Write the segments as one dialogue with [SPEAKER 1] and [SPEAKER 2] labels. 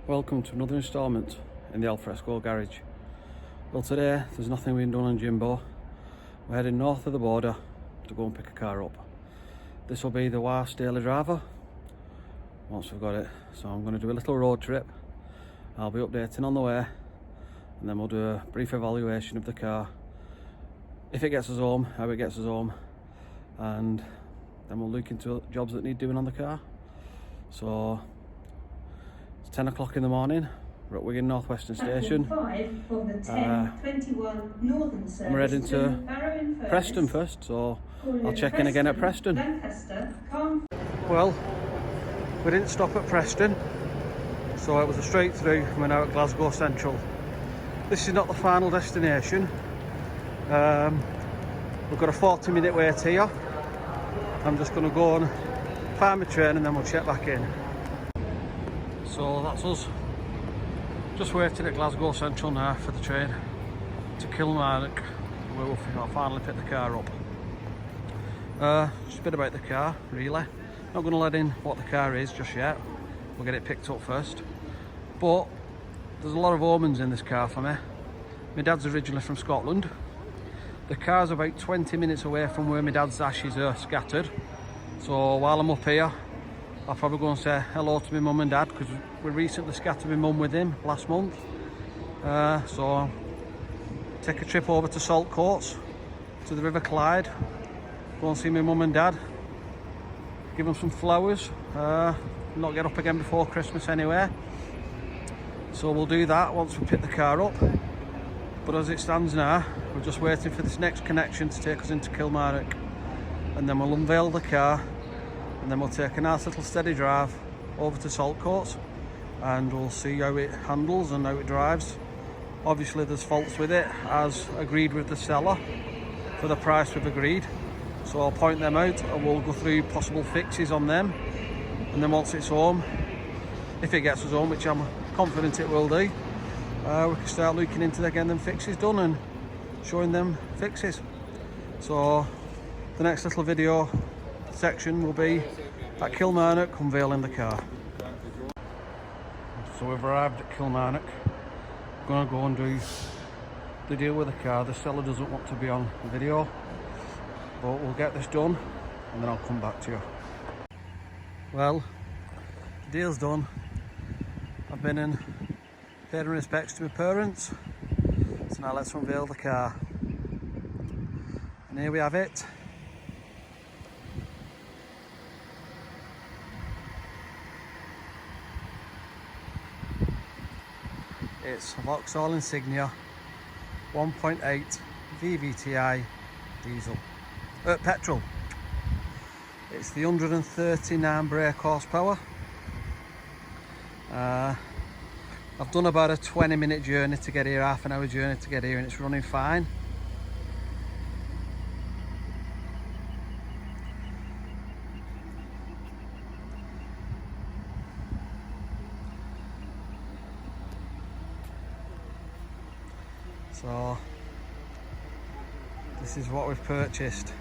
[SPEAKER 1] Welcome to another instalment in the Al-fresco garage. Well, today there's nothing being done on Jimbo. We're heading north of the border to go and pick a car up. This will be the wife's daily driver once we've got it. So I'm going to do a little road trip. I'll be updating on the way, and then we'll do a brief evaluation of the car, if it gets us home, how it gets us home, and then we'll look into jobs that need doing on the car. So 10 o'clock in the morning, we're at Wigan North Western Station. I'm heading to Preston first, so I'll check in again at Preston. Well, we didn't stop at Preston, so it was a straight through. We're now at Glasgow Central. This is not the final destination. We've got a 40-minute wait here. I'm just going to go and find my train and then we'll check back in. So that's us, just waiting at Glasgow Central now for the train to Kilmarnock, where we'll finally pick the car up. Just a bit about the car, really. Not going to let in what the car is just yet. We'll get it picked up first. But there's a lot of omens in this car for me. My dad's originally from Scotland. The car's about 20 minutes away from where my dad's ashes are scattered. So while I'm up here, I'll probably go and say hello to my mum and dad, because we recently scattered my mum with him last month. So take a trip over to Saltcoats, to the River Clyde, go and see my mum and dad, give them some flowers, not get up again before Christmas anyway. So we'll do that once we pick the car up. But as it stands now, we're just waiting for this next connection to take us into Kilmarnock, and then we'll unveil the car. And then we'll take a nice little steady drive over to Saltcoats and we'll see how it handles and how it drives. Obviously there's faults with it, as agreed with the seller for the price we've agreed. So I'll point them out and we'll go through possible fixes on them. And then once it's home, if it gets us home, which I'm confident it will do, we can start looking into getting them fixes done and showing them fixes. So the next little video section will be at Kilmarnock unveiling the car. So we've arrived at Kilmarnock. I'm going to go and do the deal with the car. The seller doesn't want to be on video, but we'll get this done and then I'll come back to you. Well, the deal's done. I've been and paid respects to my parents, so now let's unveil the car. And here we have it. It's Vauxhall Insignia 1.8 VVTi diesel, petrol. It's the 139 brake horsepower. I've done about a 20-minute journey to get here, half an hour journey to get here, and it's running fine. So this is what we've purchased.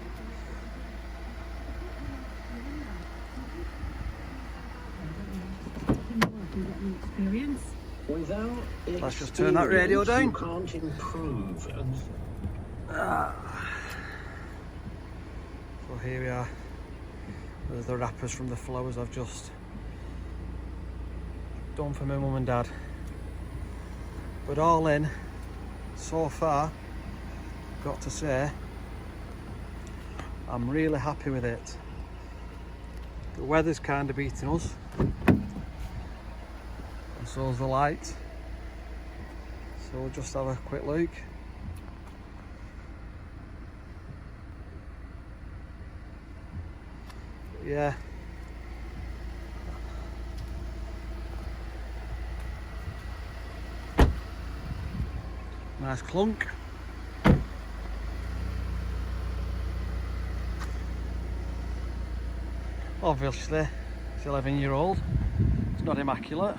[SPEAKER 1] Let's just turn that radio down. You can't improve. So here we are. There's the wrappers from the flowers I've just done for my mum and dad. But all in, so far, got to say, I'm really happy with it. The weather's kind of beating us, and so's the light. So we'll just have a quick look. Yeah. Nice clunk. Obviously, it's 11-year-old. It's not immaculate.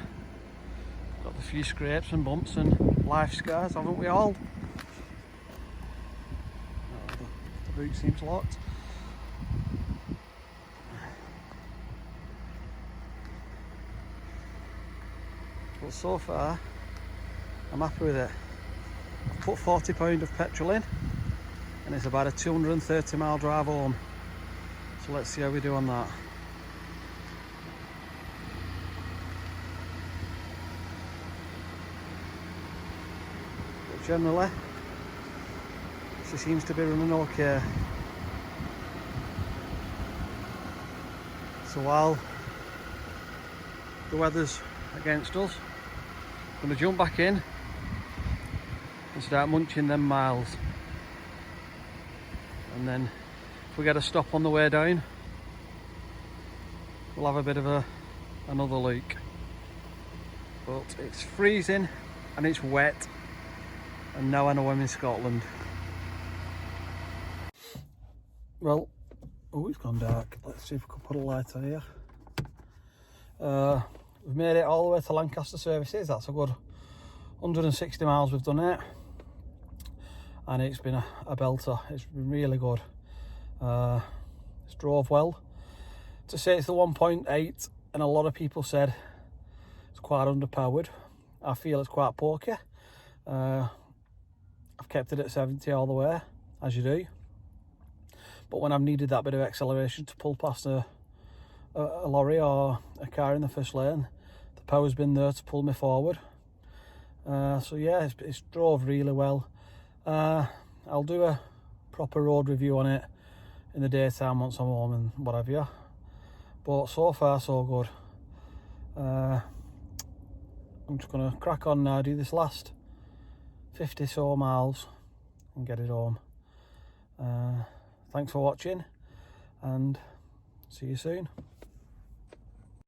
[SPEAKER 1] Got a few scrapes and bumps and life scars, haven't we all? The boot seems locked. But so far, I'm happy with it. I've put £40 of petrol in, and it's about a 230 mile drive home. So let's see how we do on that. But generally, she seems to be running okay. So while the weather's against us, I'm going to jump back in and start munching them miles. And then if we get a stop on the way down, we'll have a bit of another look. But it's freezing and it's wet, and now I know I'm in Scotland. Well, oh, it's gone dark. Let's see if we can put a light on here. We've made it all the way to Lancaster Services. That's a good 160 miles we've done it, and it's been a belter. It's been really good. It's drove well. To say it's the 1.8, and a lot of people said it's quite underpowered. I feel it's quite pokey. I've kept it at 70 all the way, as you do. But when I've needed that bit of acceleration to pull past a lorry or a car in the first lane, the power's been there to pull me forward. So yeah, it's drove really well. I'll do a proper road review on it in the daytime once I'm home and what have you. But so far so good. I'm just gonna crack on now, do this last 50 so miles and get it home. Thanks for watching, and see you soon.